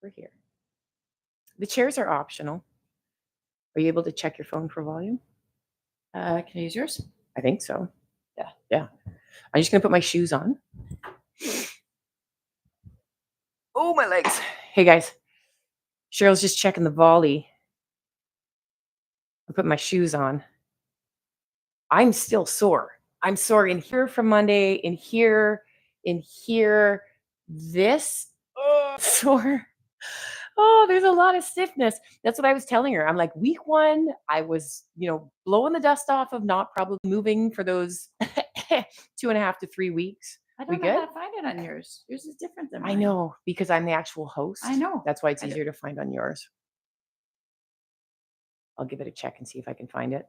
We're here. The chairs are optional. Are you able to check your phone for volume? Can I use yours? I think so. Yeah. Yeah. I'm just going to put my shoes on. Oh, my legs. Hey, guys. Cheryl's just checking the volley. I put my shoes on. I'm still sore. I'm sore in here from Monday, in here, this sore. Oh, there's a lot of stiffness. That's what I was telling her. I'm like, week 1, I was, blowing the dust off of not probably moving for those 2.5 to 3 weeks. I don't know how to find it on yours. Yours is different than mine. I know, because I'm the actual host. I know. That's why it's easier to find on yours. I'll give it a check and see if I can find it.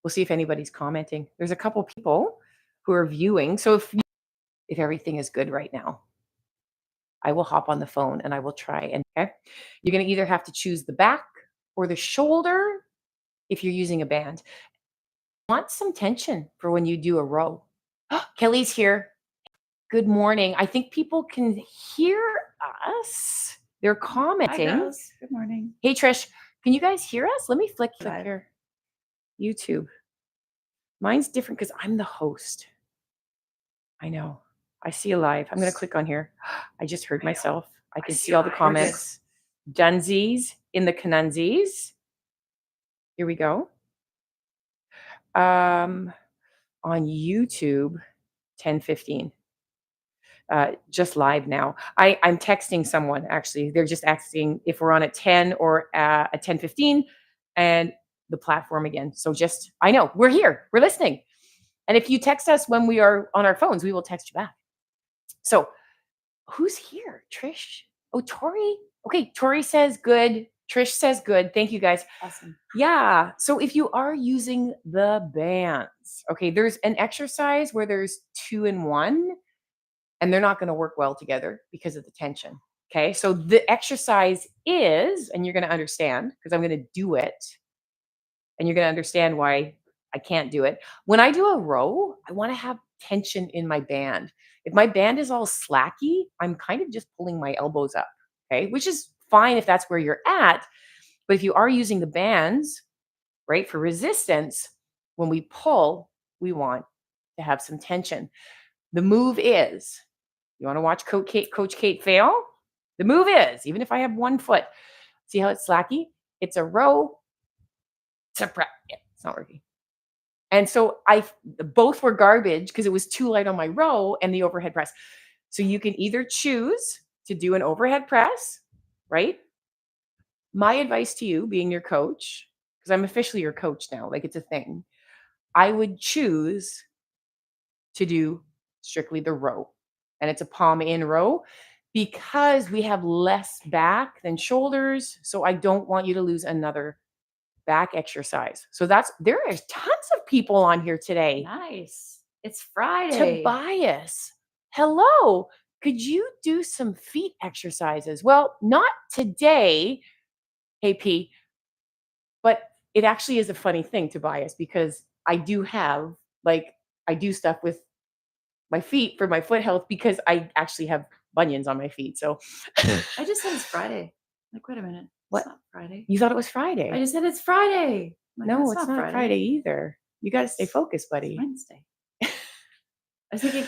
We'll see if anybody's commenting. There's a couple people who are viewing. So if everything is good right now, I will hop on the phone and I will try. And okay, you're going to either have to choose the back or the shoulder if you're using a band. Want some tension for when you do a row. Kelly's here. Good morning. I think people can hear us. They're commenting. Hi, girls. Good morning. Hey, Trish, can you guys hear us? Let me flick here. YouTube. Mine's different because I'm the host. I know. I see you live. I'm going to click on here. I just heard myself. I can see all the comments. Dunsies in the Canunsies. Here we go. On YouTube, 10:15. Just live now. I'm texting someone, actually. They're just asking if we're on at 10 or at 10:15 and the platform again. So I know, we're here. We're listening. And if you text us when we are on our phones, we will text you back. So who's here? Trish? Oh, Tori. Okay, Tori says good. Trish says good. Thank you, guys. Awesome. Yeah. So if you are using the bands, okay, there's an exercise where there's 2 in 1, and they're not going to work well together because of the tension. Okay. So the exercise is, and you're going to understand because I'm going to do it, and you're going to understand why I can't do it. When I do a row, I want to have tension in my band. If my band is all slacky, I'm kind of just pulling my elbows up, okay, which is fine if that's where you're at. But if you are using the bands, right, for resistance, when we pull, we want to have some tension. The move is, you want to watch Coach Kate fail? The move is, even if I have one foot, see how it's slacky? It's a row. It's a prep. Yeah, it's not working. And so both were garbage because it was too light on my row and the overhead press. So you can either choose to do an overhead press, right? My advice to you, being your coach, because I'm officially your coach now, like it's a thing, I would choose to do strictly the row. And it's a palm in row because we have less back than shoulders. So I don't want you to lose another back exercise. So there are tons of people on here today. Nice. It's Friday. Tobias, hello. Could you do some feet exercises? Well, not today, AP, but it actually is a funny thing, Tobias, because I do stuff with my feet for my foot health because I actually have bunions on my feet. So I just said it's Friday. Like, wait a minute. What? It's not Friday. You thought it was Friday? I just said it's Friday. Like, no, it's not Friday either. You got to stay focused, buddy. It's Wednesday. I was thinking.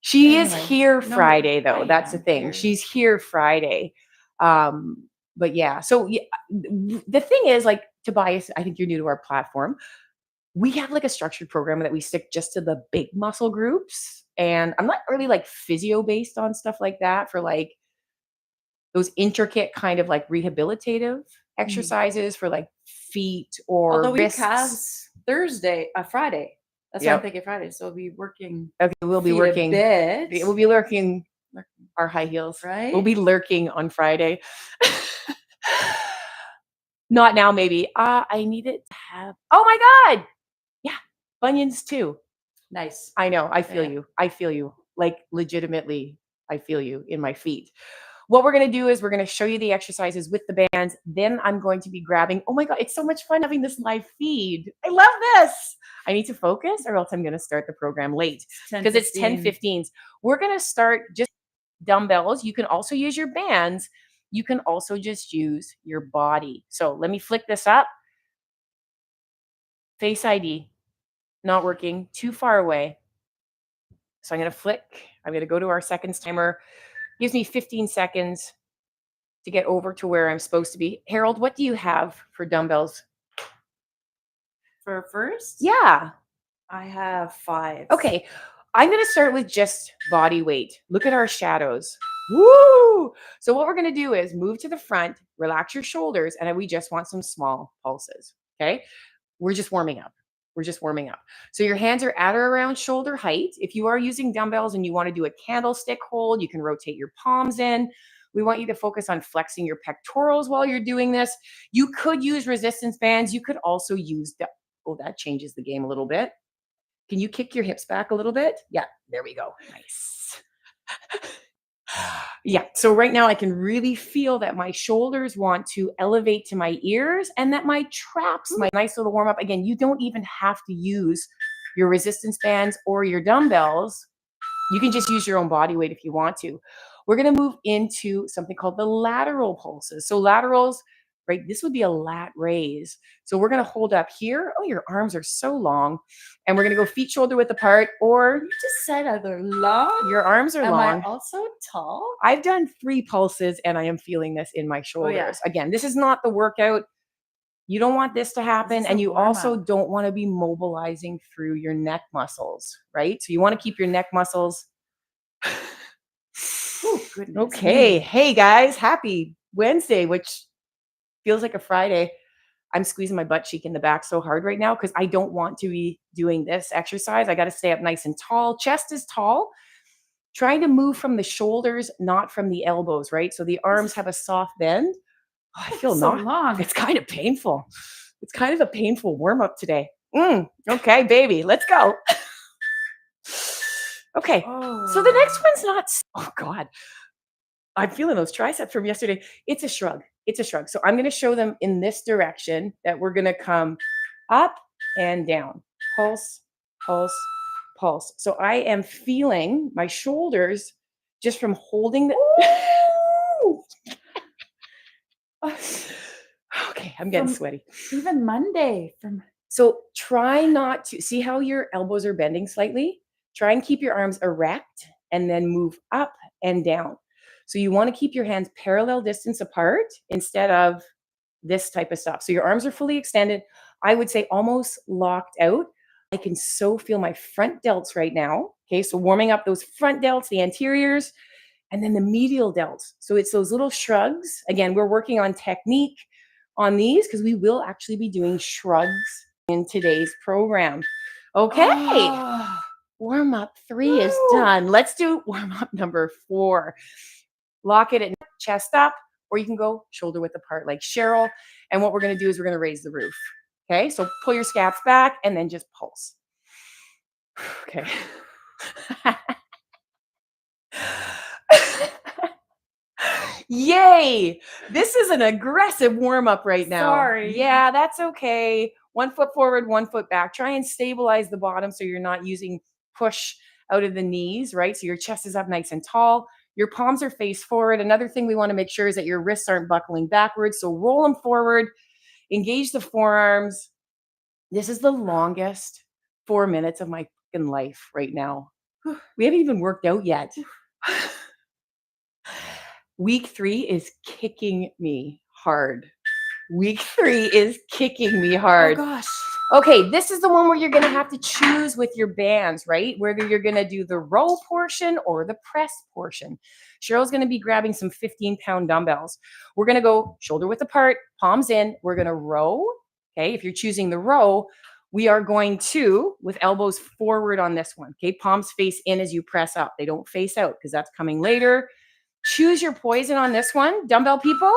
She is here Friday, though. That's the thing. Here. She's here Friday. But yeah, so the thing is, like, Tobias, I think you're new to our platform. We have like a structured program that we stick just to the big muscle groups. And I'm not really like physio based on stuff like that for like those intricate kind of like rehabilitative exercises for like feet or although wrists. We have Friday. That's why I'm thinking Friday. So we'll be working. Okay, we'll be working. A bit. We'll be lurking our high heels. Right. We'll be lurking on Friday. Not now, maybe. I need it to have. Oh my God. Yeah. Bunions too. Nice. I know. I feel you. I feel you. Like legitimately, I feel you in my feet. What we're going to do is we're going to show you the exercises with the bands. Then I'm going to be grabbing. Oh my God, it's so much fun having this live feed. I love this. I need to focus or else I'm going to start the program late because it's 10:15. We're going to start just dumbbells. You can also use your bands. you can also just use your body. So let me flick this up. Face ID, not working, too far away. So I'm going to flick. I'm going to go to our seconds timer. Gives me 15 seconds to get over to where I'm supposed to be. Harold, what do you have for dumbbells? For first, Yeah. I have 5. Okay. I'm going to start with just body weight. Look at our shadows. Woo! So what we're going to do is move to the front, relax your shoulders, and we just want some small pulses. Okay. We're just warming up. We're just warming up. So your hands are at or around shoulder height. If you are using dumbbells and you want to do a candlestick hold, you can rotate your palms in. We want you to focus on flexing your pectorals while you're doing this. You could use resistance bands. You could also use oh, that changes the game a little bit. Can you kick your hips back a little bit? Yeah, there we go. Nice. Yeah, so right now I can really feel that my shoulders want to elevate to my ears and that my traps, my nice little warm up. Again, you don't even have to use your resistance bands or your dumbbells. You can just use your own body weight if you want to. We're going to move into something called the lateral pulses. So laterals, right? This would be a lat raise. So we're going to hold up here. Oh, your arms are so long. And we're going to go feet shoulder width apart, or You just said either long. your arms are Am long. I also tall? I've done 3 pulses and I am feeling this in my shoulders. yeah. Again, this is not the workout. You don't want this to happen. is And a you also warm-up. don't want to be mobilizing through your neck muscles, right? So you want to keep your neck muscles. Oh, goodness. Okay. me. Hey guys, happy Wednesday, which feels like a Friday. I'm squeezing my butt cheek in the back so hard right now because I don't want to be doing this exercise. I got to stay up nice and tall. Chest is tall. Trying to move from the shoulders, not from the elbows, right? So the arms have a soft bend. Oh, I feel so not. long. It's kind of painful. It's kind of a painful warm up today. Okay, baby, let's go. Okay, so the next one's not. Oh God, I'm feeling those triceps from yesterday. It's a shrug. It's a shrug. So I'm going to show them in this direction that we're going to come up and down. Pulse, pulse, pulse. So I am feeling my shoulders just from holding the. Okay, I'm getting sweaty. Even Monday from. So try not to see how your elbows are bending slightly. Try and keep your arms erect and then move up and down. So you want to keep your hands parallel distance apart instead of this type of stuff. So your arms are fully extended. I would say almost locked out. I can so feel my front delts right now. Okay, so warming up those front delts, the anteriors, and then the medial delts. So it's those little shrugs. Again, we're working on technique on these because we will actually be doing shrugs in today's program. Okay. Warm up 3 is done. Let's do warm up number 4. Lock it at chest up, or you can go shoulder width apart like Cheryl. And what we're going to do is we're going to raise the roof. Okay. So pull your scaps back and then just pulse. Okay. Yay! This is an aggressive warm up right now. Sorry. Yeah, that's okay. 1 foot forward, 1 foot back. Try and stabilize the bottom so you're not using push out of the knees, right? So your chest is up nice and tall. Your palms are face forward. Another thing we want to make sure is that your wrists aren't buckling backwards. So roll them forward, engage the forearms. This is the longest 4 minutes of my fucking life right now. We haven't even worked out yet. Week 3 is kicking me hard. Week 3 is kicking me hard. Oh gosh. Okay, this is the one where you're going to have to choose with your bands, right? Whether you're going to do the row portion or the press portion. Cheryl's going to be grabbing some 15-pound dumbbells. We're going to go shoulder width apart, palms in. We're going to row. Okay, if you're choosing the row, we are going to, with elbows forward on this one. Okay, palms face in as you press up. They don't face out because that's coming later. Choose your poison on this one. Dumbbell people,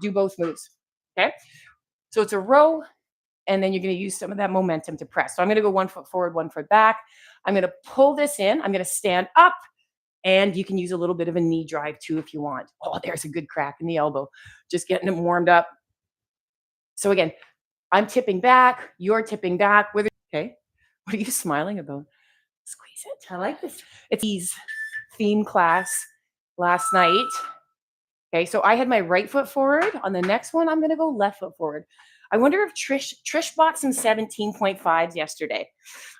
do both moves. Okay. So it's a row, and then you're going to use some of that momentum to press. So I'm going to go 1 foot forward, 1 foot back. I'm going to pull this in. I'm going to stand up, and you can use a little bit of a knee drive too if you want. Oh, there's a good crack in the elbow. Just getting it warmed up. So again, I'm tipping back. You're tipping back. Okay. What are you smiling about? Squeeze it. I like this. It's theme class last night. Okay, so I had my right foot forward. On the next one, I'm gonna go left foot forward. I wonder if Trish bought some 17.5s yesterday.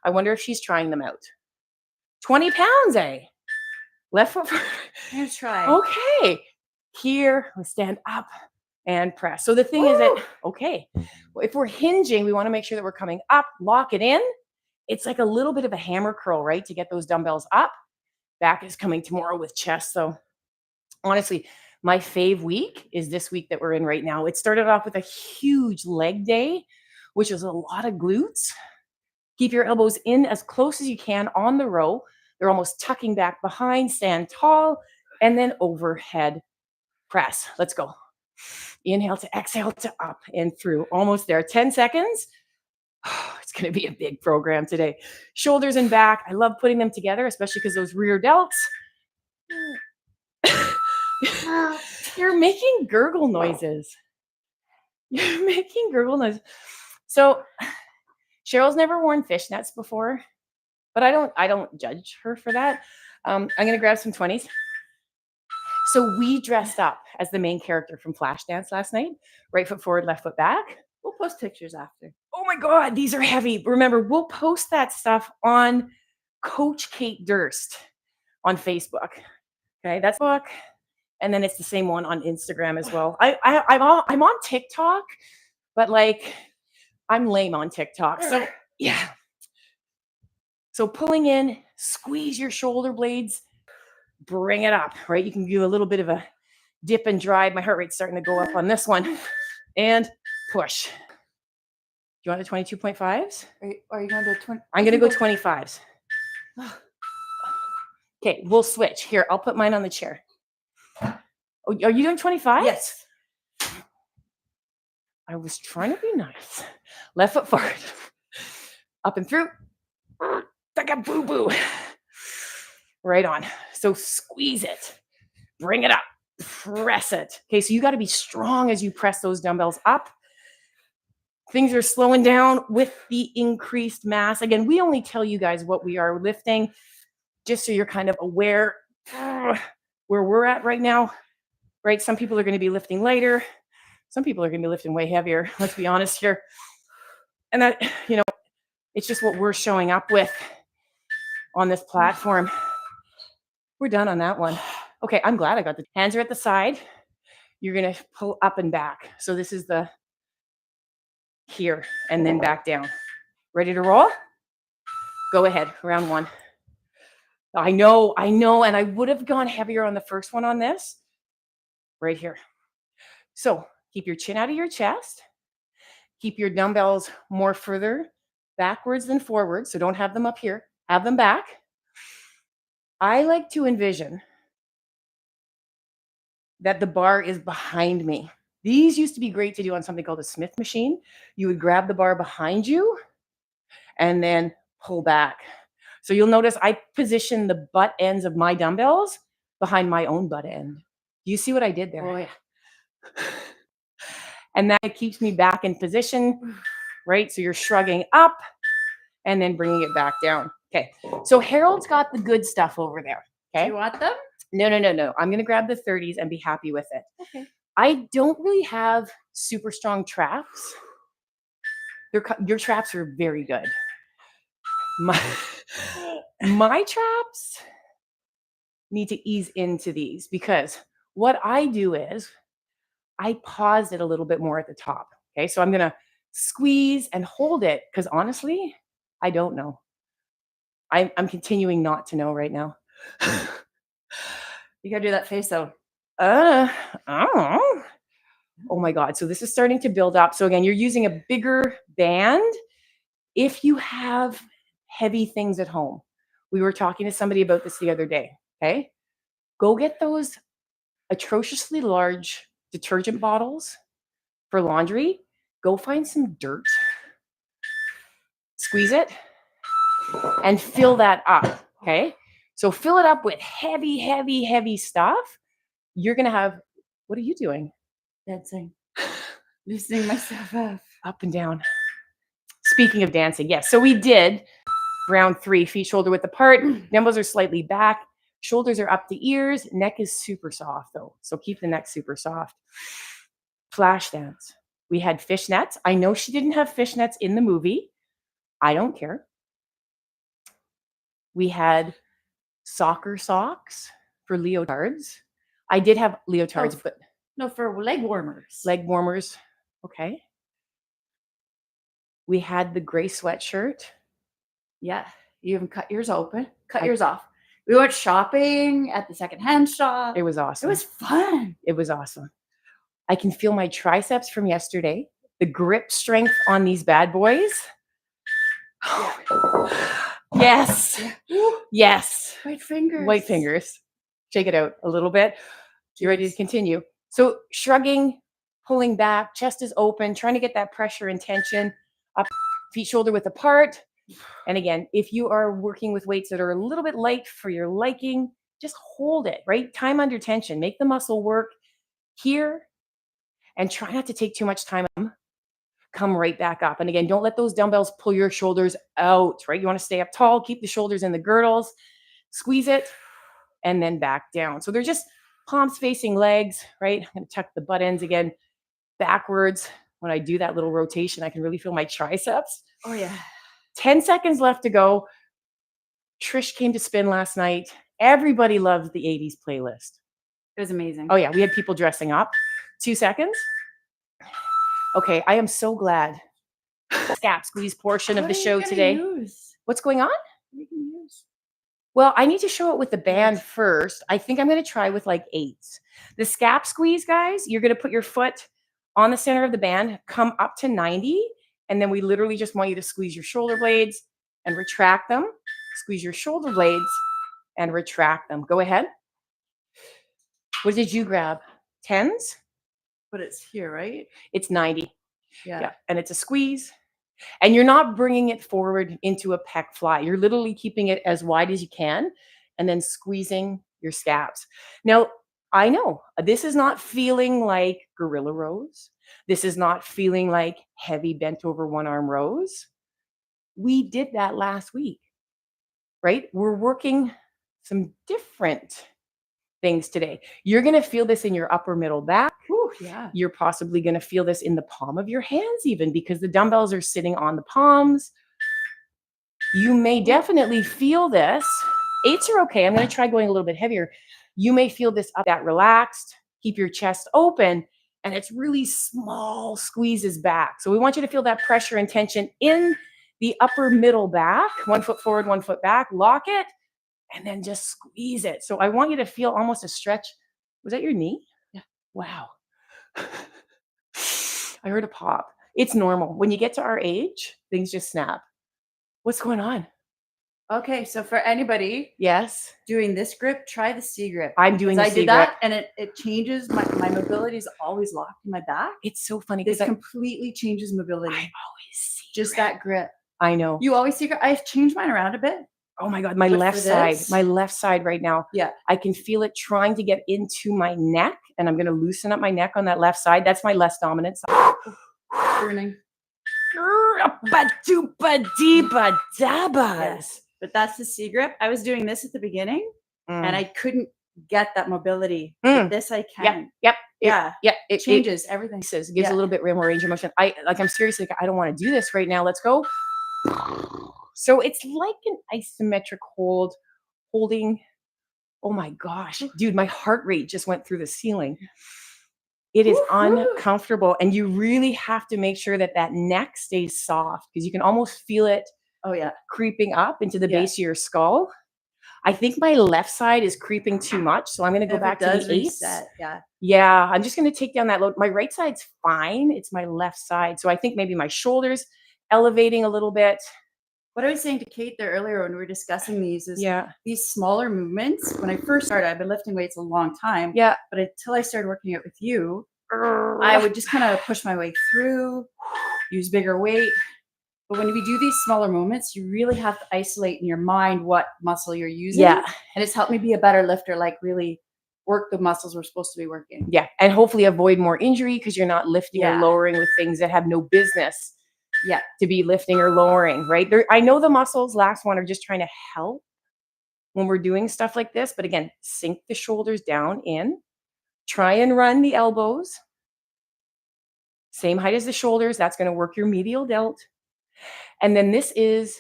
I wonder if she's trying them out. 20 pounds, eh? Left foot forward. You try. Okay. Here, we stand up and press. So the thing is that, Woo! okay, if we're hinging, we want to make sure that we're coming up, lock it in. It's like a little bit of a hammer curl, right? To get those dumbbells up. Back is coming tomorrow with chest. So honestly, my fave week is this week that we're in right now. It started off with a huge leg day, which is a lot of glutes. Keep your elbows in as close as you can on the row. They're almost tucking back behind, stand tall, and then overhead press. Let's go. Inhale to exhale to up and through. Almost there. 10 seconds. It's going to be a big program today. Shoulders and back. I love putting them together, especially because those rear delts. You're making gurgle noises. You're making gurgle noises. So Cheryl's never worn fishnets before, but I don't judge her for that. I'm gonna grab some 20s. So we dressed up as the main character from Flashdance last night. Right foot forward, left foot back. We'll post pictures after. Oh my God, these are heavy. Remember, we'll post that stuff on Coach Kate Durst on Facebook. Okay, that's book. And then it's the same one on Instagram as well. I'm on TikTok, but like I'm lame on TikTok. So yeah. So pulling in, squeeze your shoulder blades, bring it up, right? You can do a little bit of a dip and drive. My heart rate's starting to go up on this one. And push. Do you want the 22.5s? Are you going to 20? I'm going to go 25s. Okay, we'll switch. Here, I'll put mine on the chair. Oh, are you doing 25? Yes. I was trying to be nice. Left foot forward. Up and through. Like a boo-boo. Right on. So squeeze it. Bring it up. Press it. Okay, so you got to be strong as you press those dumbbells up. Things are slowing down with the increased mass. Again, we only tell you guys what we are lifting just so you're kind of aware where we're at right now. Right? Some people are going to be lifting lighter. Some people are going to be lifting way heavier. Let's be honest here. And that, it's just what we're showing up with on this platform. We're done on that one. Okay, I'm glad I got the hands are at the side. You're going to pull up and back. So this is the here and then back down. Ready to roll? Go ahead, round one. I know, and I would have gone heavier on the first one on this. Right here. So keep your chin out of your chest. Keep your dumbbells more further backwards than forwards. So don't have them up here. Have them back. I like to envision that the bar is behind me. These used to be great to do on something called a Smith machine. You would grab the bar behind you and then pull back. So you'll notice I position the butt ends of my dumbbells behind my own butt end. Do you see what I did there? Oh, yeah. And that keeps me back in position, right? So you're shrugging up and then bringing it back down. Okay. So Harold's got the good stuff over there. Okay. Do you want them? No. I'm going to grab the 30s and be happy with it. Okay. I don't really have super strong traps. Your traps are very good. My traps need to ease into these because what I do is I paused it a little bit more at the top. Okay, so I'm going to squeeze and hold it because honestly, I don't know. I'm continuing not to know right now. You got to do that face though. I don't know. Oh my God. So this is starting to build up. So again, you're using a bigger band if you have heavy things at home. We were talking to somebody about this the other day. Okay. Go get those atrociously large detergent bottles for laundry. Go find some dirt. Squeeze it and fill that up. Okay. So fill it up with heavy stuff. You're going to have, what are you doing? Dancing. Loosening myself up. Up and down. Speaking of dancing, yes. So we did round 3, feet shoulder width apart. Dumbbells are slightly back. Shoulders are up to ears. Neck is super soft though. So keep the neck super soft. Flash dance. We had fishnets. I know she didn't have fishnets in the movie. I don't care. We had soccer socks for leotards. I did have leotards, but No, for leg warmers. leg warmers. Okay. We had the gray sweatshirt. Yeah. You even cut yours open. Cut I- yours off. We went shopping at the secondhand shop. It was It awesome. was fun. It was awesome. I can feel my triceps from yesterday. The grip strength on these bad boys. Yes. Yes. White fingers. White fingers. Shake it out a little bit. You ready to continue? So shrugging, pulling back, chest is open, trying to get that pressure and tension up, feet shoulder width apart. And again, if you are working with weights that are a little bit light for your liking, just hold it, right? Time under tension, make the muscle work here and try not to take too much time. Come right back up. And again, don't let those dumbbells pull your shoulders out, right? You want to stay up tall, keep the shoulders in the girdles, squeeze it, and then back down. So they're just palms facing legs, right? I'm going to tuck the butt ends again backwards. When I do that little rotation, I can really feel my triceps. Oh, yeah. 10 seconds left to go. Trish came to spin last night. Everybody loved the 80s playlist. It was amazing. Oh, yeah. We had people dressing up. 2 seconds. Okay. I am so glad. Scap squeeze portion of What the are you show gonna today. use? What's going on? What are you gonna use? Well, I need to show it with the band first. I think I'm going to try with like 8s. The scap squeeze, guys, you're going to put your foot on the center of the band, come up to 90, and then we literally just want you to squeeze your shoulder blades and retract them. Squeeze your shoulder blades and retract them. Go ahead. What did you grab? 10s? But it's here, right? It's 90. Yeah. Yeah. And it's a squeeze. And you're not bringing it forward into a pec fly. You're literally keeping it as wide as you can and then squeezing your scaps. Now, I know this is not feeling like gorilla rows. This is not feeling like heavy bent over one arm rows. We did that last week, right? We're working some different things today. You're going to feel this in your upper middle back. Ooh, yeah. You're possibly going to feel this in the palm of your hands, even because the dumbbells are sitting on the palms. You may definitely feel this. 8s are okay. I'm going to try going a little bit heavier. You may feel this up, that relaxed. Keep your chest open, and it's really small squeezes back. So we want you to feel that pressure and tension in the upper middle back. 1 foot forward, 1 foot back. Lock it, and then just squeeze it. So I want you to feel almost a stretch. Was that your knee? Yeah. Wow. I heard a pop. It's normal. When you get to our age, things just snap. What's going on? Okay, so for anybody Yes. doing this grip, try the C grip. I'm doing Because the I C did grip. that, and it changes my mobility is always locked in my back. It's so funny This because completely changes mobility. I always see Just grip. that grip. I know. You always see grip. I've changed mine around a bit. Oh my God, my But left for side, this- my left side right now. Yeah. I can feel it trying to get into my neck, and I'm going to loosen up my neck on that left side. That's my less dominant side. Burning. Dabas. But that's the C grip. I was doing this at the beginning, and I couldn't get that mobility. Mm. With this I can. Yep. Yeah. It Changes everything. gives Yeah. a little bit more range of motion. I'm seriously, I don't want to do this right now. Let's go. So it's like an isometric holding. Oh my gosh, dude, my heart rate just went through the ceiling. It is Woo-hoo. uncomfortable, and you really have to make sure that neck stays soft because you can almost feel it Oh yeah. creeping up into the Yeah. base of your skull. I think my left side is creeping too much, so I'm going to go If back it to does the 8s. reset. Yeah. Yeah, I'm just going to take down that load. My right side's fine. It's my left side. So I think maybe my shoulders elevating a little bit. What I was saying to Kate there earlier when we were discussing these is Yeah. these smaller movements. When I first started, I've been lifting weights a long time. Yeah. But until I started working out with you, I would just kind of push my way through, use bigger weight. But when we do these smaller movements, you really have to isolate in your mind what muscle you're using. Yeah. And it's helped me be a better lifter, like really work the muscles we're supposed to be working. Yeah. And hopefully avoid more injury because you're not lifting or Yeah. lowering with things that have no business Yeah. to be lifting or lowering, right? I know the muscles, last one, are just trying to help when we're doing stuff like this. But again, sink the shoulders down in. Try and run the elbows. Same height as the shoulders. That's going to work your medial delt. And then this is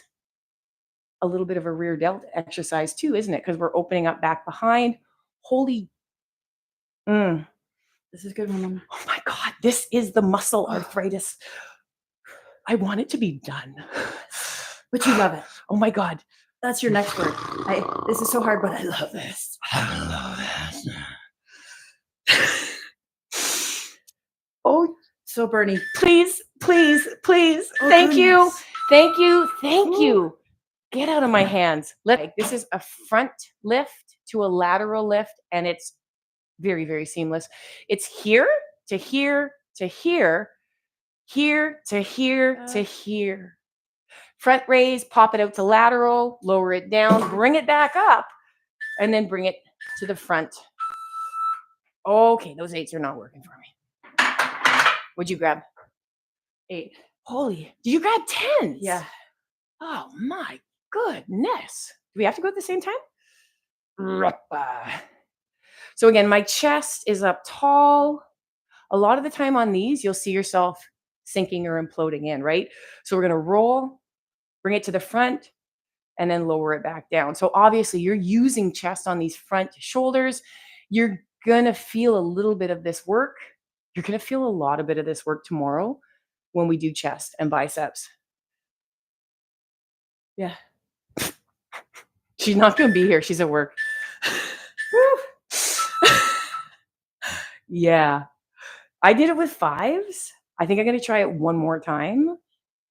a little bit of a rear delt exercise too, isn't it? Because we're opening up back behind. Holy, This is a good one, Mama. oh my God, this is the muscle arthritis. I want it to be done. But you love it. Oh my God. That's your next word. This is so hard, but I love this. I love it. Oh, So Bernie, please, please, please. Oh, Thank you. goodness. Thank you. Thank Ooh. you. Get out of my hands. This is a front lift to a lateral lift, and it's very, very seamless. It's here to here to here, here to here to here. Front raise, pop it out to lateral, lower it down, bring it back up, and then bring it to the front. Okay, those 8s are not working for me. What'd you grab? 8. Holy, did you grab 10s? Yeah. Oh my goodness. Do we have to go at the same time? So again, my chest is up tall. A lot of the time on these, you'll see yourself sinking or imploding in, right? So we're going to roll, bring it to the front, and then lower it back down. So obviously you're using chest on these front shoulders. You're going to feel a little bit of this work. You're going to feel a lot of bit of this work tomorrow when we do chest and biceps. Yeah. She's not going to be here. She's at work. Yeah. I did it with 5s. I think I'm going to try it one more time.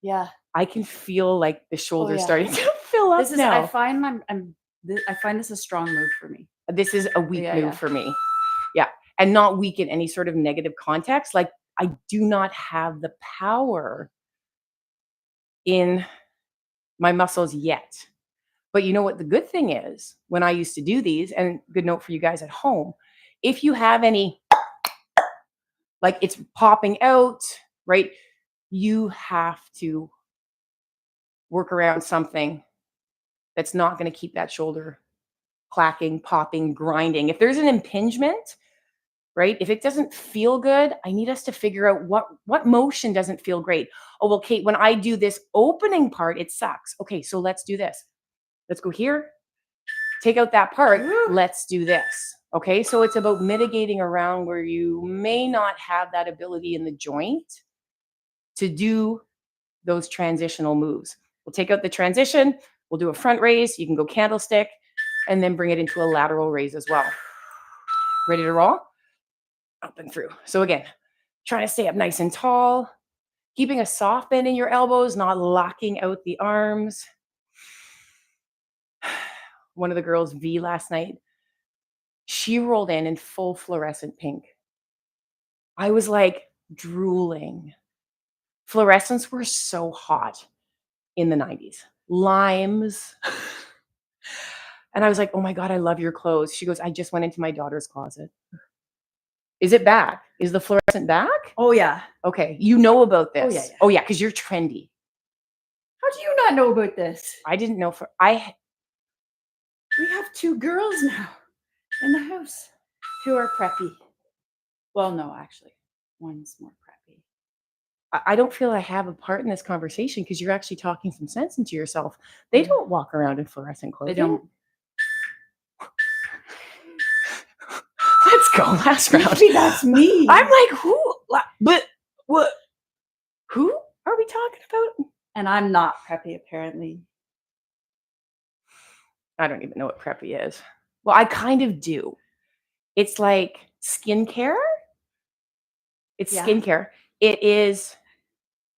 Yeah. I can feel like the shoulders yeah. starting to fill up This is. now. I find I find this a strong move for me. This is a weak Yeah, move yeah. for me. Yeah. And not weak in any sort of negative context. Like, I do not have the power in my muscles yet. But you know what the good thing is when I used to do these, and good note for you guys at home, if you have any, like it's popping out, right? You have to work around something that's not going to keep that shoulder clacking, popping, grinding. If there's an impingement, right? If it doesn't feel good, I need us to figure out what motion doesn't feel great. Oh, well, Kate, when I do this opening part, it sucks. Okay, so let's do this. Let's go here. Take out that part. Let's do this. Okay, so it's about mitigating around where you may not have that ability in the joint to do those transitional moves. We'll take out the transition. We'll do a front raise. You can go candlestick and then bring it into a lateral raise as well. Ready to roll? Up and through. So again, trying to stay up nice and tall, keeping a soft bend in your elbows, not locking out the arms. One of the girls, V, last night, she rolled in full fluorescent pink. I was like drooling. Fluorescents were so hot in the 90s. Limes. And I was like, oh my God, I love your clothes. She goes, I just went into my daughter's closet. Is it back? Is the fluorescent back? Oh yeah. Okay. You know about this. Oh, yeah. Oh yeah, because you're trendy. How do you not know about this? I didn't know We have 2 girls now in the house who are preppy. Well, no, actually, one's more preppy. I don't feel I have a part in this conversation because you're actually talking some sense into yourself. They don't walk around in fluorescent clothing. They don't. Let's go. Last round. Maybe that's me. I'm like, who? But what? Who are we talking about? And I'm not preppy, apparently. I don't even know what preppy is. Well, I kind of do. It's like skincare. It's Yeah. skincare. It is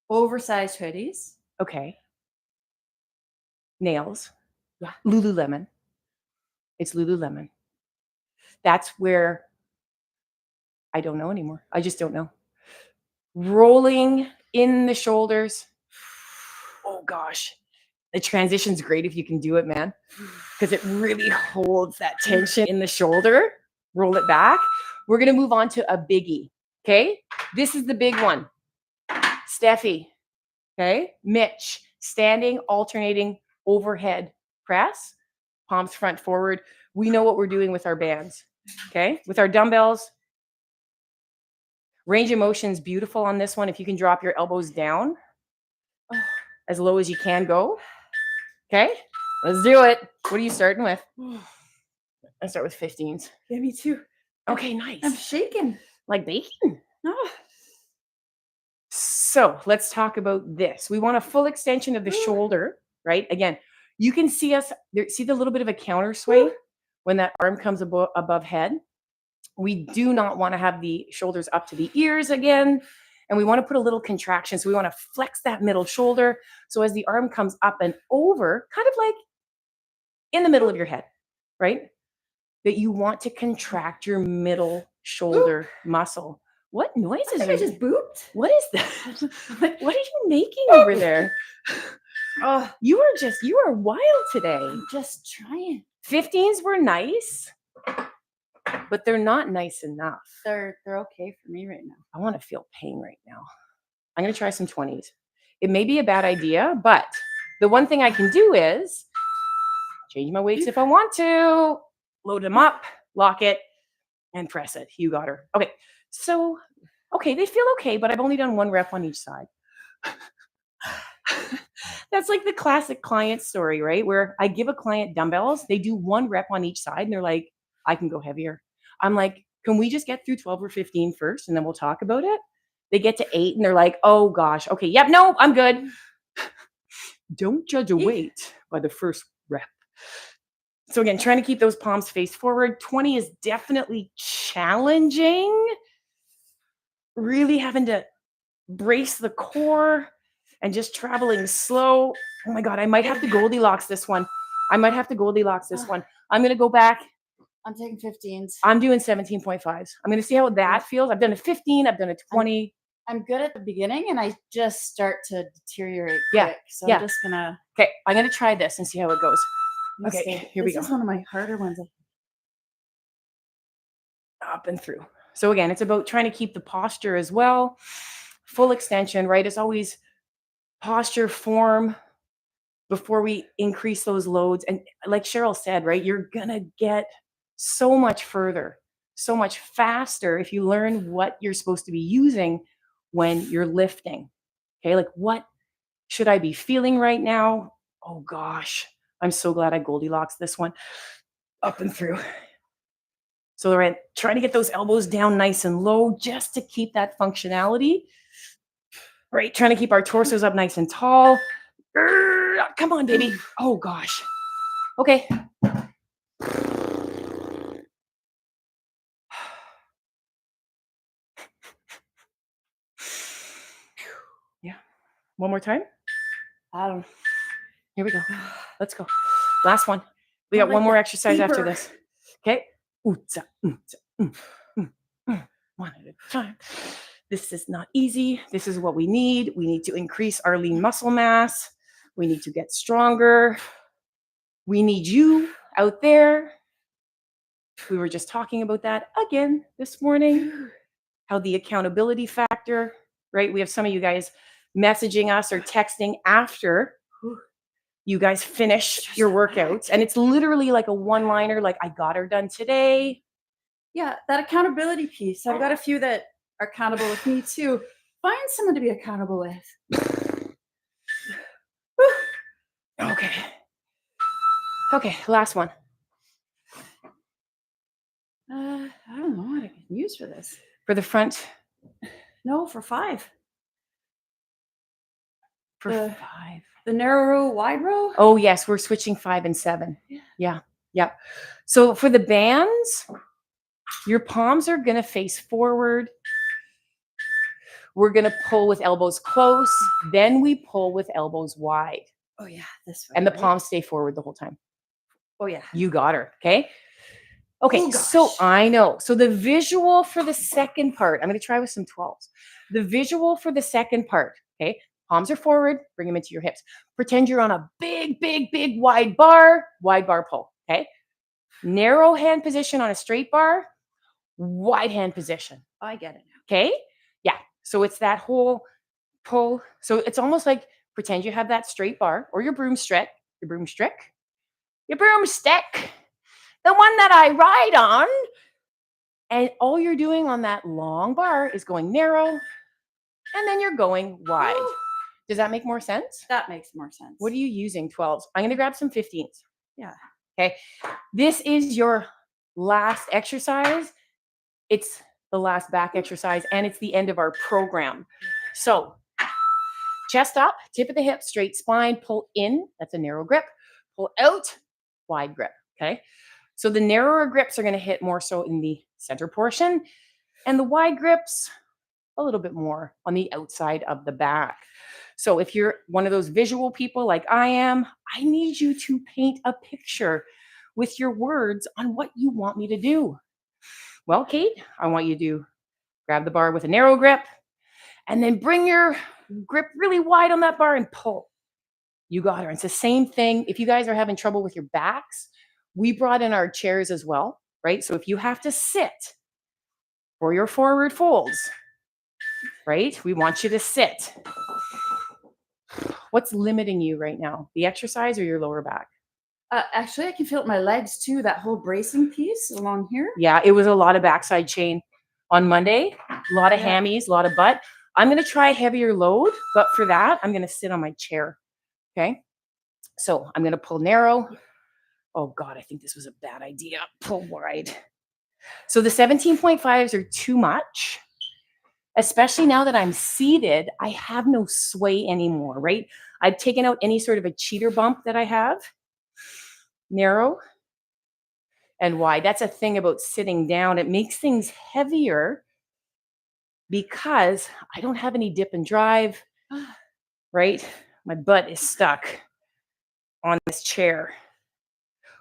Oversized hoodies. okay. Nails. Yeah. Lululemon. It's Lululemon. That's where I don't know anymore. I just don't know. Rolling in the shoulders. Oh gosh. The transition's great if you can do it, man, because it really holds that tension in the shoulder. Roll it back. We're going to move on to a biggie. Okay. This is the big one. Steffi. Okay. Mitch, standing, alternating overhead press. palms front forward. We know what we're doing with our bands. Okay. With our dumbbells, range of motion is beautiful on this one. If you can drop your elbows down as low as you can go. Okay. Let's do it. What are you starting with? I start with 15s. Yeah, me too. Okay, nice. I'm shaking. Like bacon. Oh. So let's talk about this. We want a full extension of the shoulder, right? Again, you can see us there, see the little bit of a counter sway when that arm comes above head. We do not want to have the shoulders up to the ears again. And we want to put a little contraction. So we want to flex that middle shoulder. So as the arm comes up and over, kind of like in the middle of your head, right? That you want to contract your middle shoulder muscle. What noises I are think I just booped. What is that? What are you making over there? Oh, You are wild today. I'm just trying. 15s were nice, but they're not nice enough. They're okay for me right now. I want to feel pain right now. I'm going to try some 20s. It may be a bad idea, but the one thing I can do is change my weights if I want to, load them up, lock it, and press it. You got her. Okay. So, okay, they feel okay, but I've only done 1 rep on each side. That's like the classic client story, right? Where I give a client dumbbells, they do 1 rep on each side, and they're like, I can go heavier. I'm like, can we just get through 12 or 15 first, and then we'll talk about it? They get to 8, and they're like, oh gosh, okay, yep, no, I'm good. Don't judge a weight by the first rep. So again, trying to keep those palms face forward. 20 is definitely challenging. Really having to brace the core and just traveling slow. Oh my God, I might have to Goldilocks this one. I'm going to go back. I'm taking 15s. I'm doing 17.5s. I'm going to see how that feels. I've done a 15. I've done a 20. I'm good at the beginning, and I just start to deteriorate Yeah, quick. So yeah. I'm just gonna. Okay, I'm going to try this and see how it goes. Okay, stay. here we This go. is one of my harder ones. Up and through. So again, it's about trying to keep the posture as well. Full extension, right? It's always posture, form before we increase those loads. And like Cheryl said, right, you're going to get so much further, so much faster if you learn what you're supposed to be using when you're lifting. Okay, like what should I be feeling right now? Oh gosh, I'm so glad I Goldilocks this one. Up and through. So right, trying to get those elbows down nice and low just to keep that functionality. Right, trying to keep our torsos up nice and tall. Come on, baby. Oh gosh. Okay. Yeah. One more time. I don't. Here we go. Let's go. Last one. We got one more exercise after this. Okay. One at a time. This is not easy. This is what we need. We need to increase our lean muscle mass. We need to get stronger. We need you out there. We were just talking about that again this morning, how the accountability factor, right? We have some of you guys messaging us or texting after you guys finish your workouts. And it's literally like a one-liner, like, I got her done today. Yeah, that accountability piece. I've got a few that are accountable with me too. Find someone to be accountable with. Okay. Okay, last one. I don't know what I can use for this. For the front. No, for 5. For The- 5. The narrow row, wide row? Oh, yes, we're switching 5 and 7. Yeah. Yep. So for the bands, your palms are going to face forward. We're going to pull with elbows close. Then we pull with elbows wide. Oh, yeah, this way. And the right? palms stay forward the whole time. Oh, yeah. You got her. Okay. Okay. Oh, So gosh. I know. So the visual for the second part, I'm going to try with some 12s. The visual for the second part. Okay. Palms are forward. Bring them into your hips. Pretend you're on a big, big, big wide bar pull. Okay. Narrow hand position on a straight bar, wide hand position. Oh, I get it now. Okay. Yeah. So it's that whole pull. So it's almost like pretend you have that straight bar or your broomstick. your broomstick, the one that I ride on. And all you're doing on that long bar is going narrow, and then you're going wide. Does that make more sense? That makes more sense. What are you using? 12s. I'm going to grab some 15s. Yeah. Okay. This is your last exercise. It's the last back exercise, and it's the end of our program. So chest up, tip of the hip, straight spine, pull in. That's a narrow grip. Pull out, wide grip. Okay. So the narrower grips are going to hit more so in the center portion, and the wide grips a little bit more on the outside of the back. So if you're one of those visual people like I am, I need you to paint a picture with your words on what you want me to do. Well, Kate, I want you to grab the bar with a narrow grip and then bring your grip really wide on that bar and pull. You got her. It's the same thing. If you guys are having trouble with your backs, we brought in our chairs as well, right? So if you have to sit for your forward folds, right? We want you to sit. What's limiting you right now? The exercise or your lower back? Actually, I can feel it in my legs too. That whole bracing piece along here. Yeah, it was a lot of backside chain on Monday, a lot of hammies, a lot of butt. I'm going to try heavier load, but for that, I'm going to sit on my chair. Okay. So I'm going to pull narrow. Oh God, I think this was a bad idea. Pull wide. So the 17.5s are too much, especially now that I'm seated. I have no sway anymore, right? I've taken out any sort of a cheater bump that I have. Narrow and wide. That's a thing about sitting down. It makes things heavier because I don't have any dip and drive, right? My butt is stuck on this chair.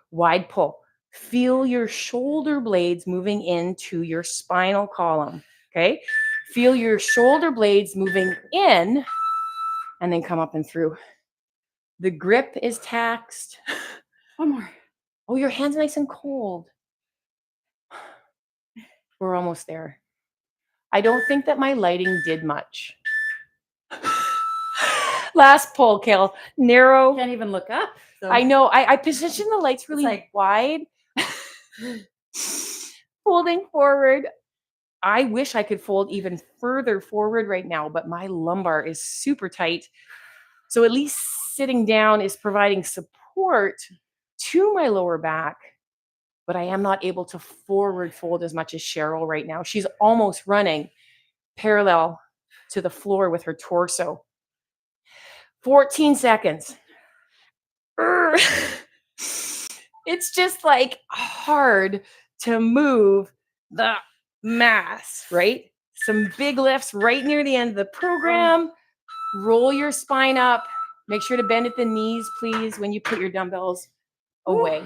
Wide pull. Feel your shoulder blades moving into your spinal column, okay? Feel your shoulder blades moving in and then come up and through. The grip is taxed. One more. Oh, your hand's nice and cold. We're almost there. I don't think that my lighting did much. Last pull, Kel. Narrow. Can't even look up. So. I know. I positioned the lights really wide. Folding forward. I wish I could fold even further forward right now, but my lumbar is super tight. So at least sitting down is providing support to my lower back, but I am not able to forward fold as much as Cheryl right now. She's almost running parallel to the floor with her torso. 14 seconds. It's just like hard to move the mass, right? Some big lifts right near the end of the program. Roll your spine up. Make sure to bend at the knees, please, when you put your dumbbells away.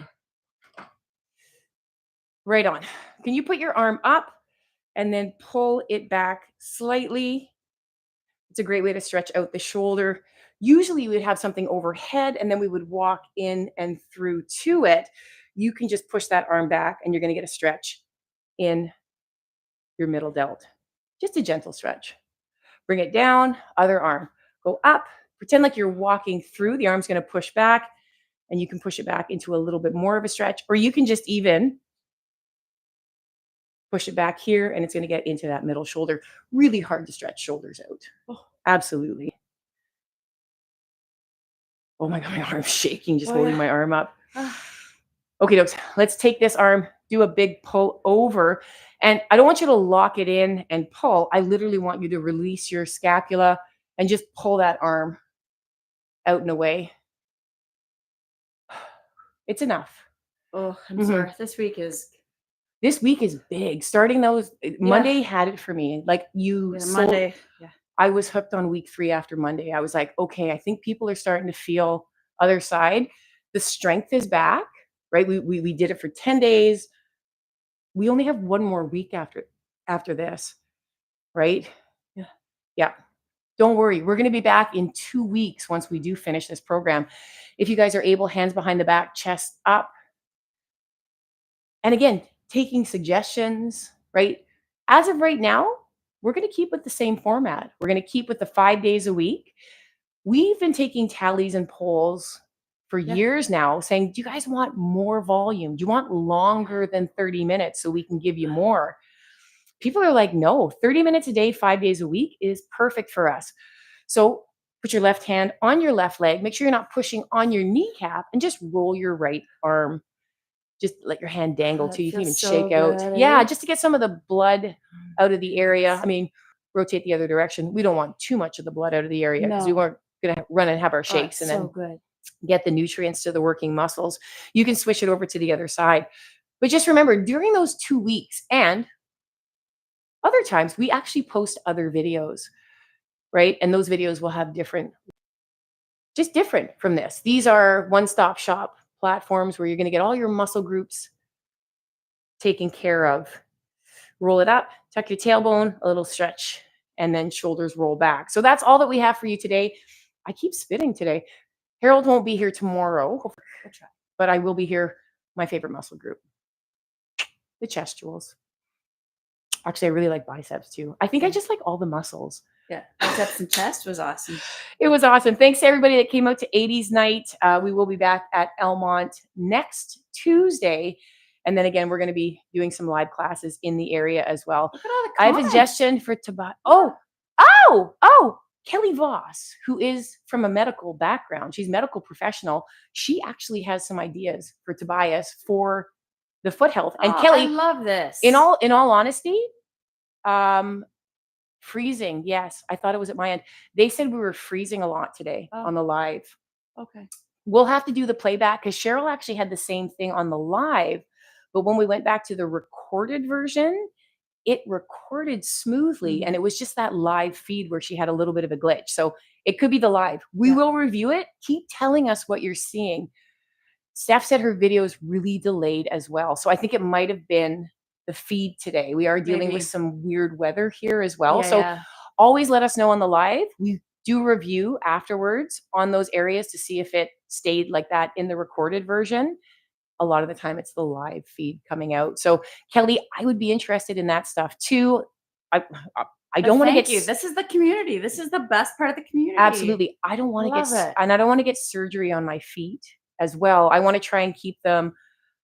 Right on. Can you put your arm up and then pull it back slightly? It's a great way to stretch out the shoulder. Usually we would have something overhead and then we would walk in and through to it. You can just push that arm back and you're going to get a stretch in your middle delt. Just a gentle stretch. Bring it down, other arm. Go up, pretend like you're walking through. The arm's going to push back and you can push it back into a little bit more of a stretch, or you can just even push it back here and it's going to get into that middle shoulder. Really hard to stretch shoulders out. Oh, absolutely. Oh my God, my arm's shaking just holding my arm up. Okay, folks, let's take this arm, do a big pull over. And I don't want you to lock it in and pull. I literally want you to release your scapula and just pull that arm out and away. It's enough. Oh, I'm sorry. This week is big. Starting those, Monday had it for me. Like Monday. Yeah. I was hooked on week 3 after Monday. I was like, okay, I think people are starting to feel other side. The strength is back, right? We did it for 10 days. We only have one more week after this, right? Yeah. Don't worry. We're going to be back in 2 weeks once we do finish this program. If you guys are able, hands behind the back, chest up. And again, taking suggestions, right? As of right now, we're going to keep with the same format. We're going to keep with the 5 days a week. We've been taking tallies and polls for years now saying, do you guys want more volume? Do you want longer than 30 minutes so we can give you more? People are like, no, 30 minutes a day, 5 days a week is perfect for us. So put your left hand on your left leg. Make sure you're not pushing on your kneecap and just roll your right arm. Just let your hand dangle that too. You can even feels so shake out. good, Yeah, eh? just to get some of the blood out of the area. I mean, rotate the other direction. We don't want too much of the blood out of the area because we No. weren't going to run and have our Oh, shakes it's and so then good. get the nutrients to the working muscles. You can switch it over to the other side. But just remember, during those 2 weeks and other times, we actually post other videos, right? And those videos will have just different from this. These are one-stop shop platforms where you're going to get all your muscle groups taken care of. Roll it up, tuck your tailbone, a little stretch, and then shoulders roll back. So that's all that we have for you today. I keep spitting today. Harold won't be here tomorrow, but I will be here. My favorite muscle group, the chest jewels. Actually, I really like biceps too. I think I just like all the muscles. Yeah, biceps and chest was awesome. It was awesome. Thanks to everybody that came out to 80s night. We will be back at Elmont next Tuesday. And then again, we're going to be doing some live classes in the area as well. Look at all the I have a comments. suggestion for Tobias. Kelly Voss, who is from a medical background. She's medical professional. She actually has some ideas for Tobias for the foot health. And Oh, Kelly, I love this. in all honesty, freezing. Yes, I thought it was at my end. They said we were freezing a lot today on the live. Okay. We'll have to do the playback because Cheryl actually had the same thing on the live, but when we went back to the recorded version, it recorded smoothly, and it was just that live feed where she had a little bit of a glitch. So it could be the live. We will review it. Keep telling us what you're seeing. Steph said her video is really delayed as well. So I think it might have been the feed today. We are dealing with some weird weather here as well. So always let us know on the live. We do review afterwards on those areas to see if it stayed like that in the recorded version. A lot of the time it's the live feed coming out. So Kelly, I would be interested in that stuff too. I don't want to get you. This is the community. This is the best part of the community. Absolutely. I don't want to get and I don't want to get surgery on my feet as well. I want to try and keep them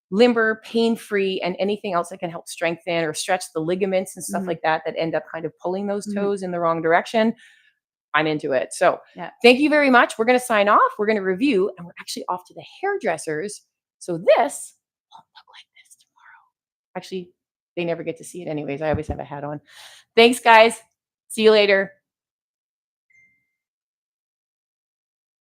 limber, pain-free, and anything else that can help strengthen or stretch the ligaments and stuff like that that end up kind of pulling those toes in the wrong direction. I'm into it. So thank you very much. We're going to sign off. We're going to review, and we're actually off to the hairdressers. So this won't look like this tomorrow. Actually, they never get to see it anyways. I always have a hat on. Thanks, guys. See you later.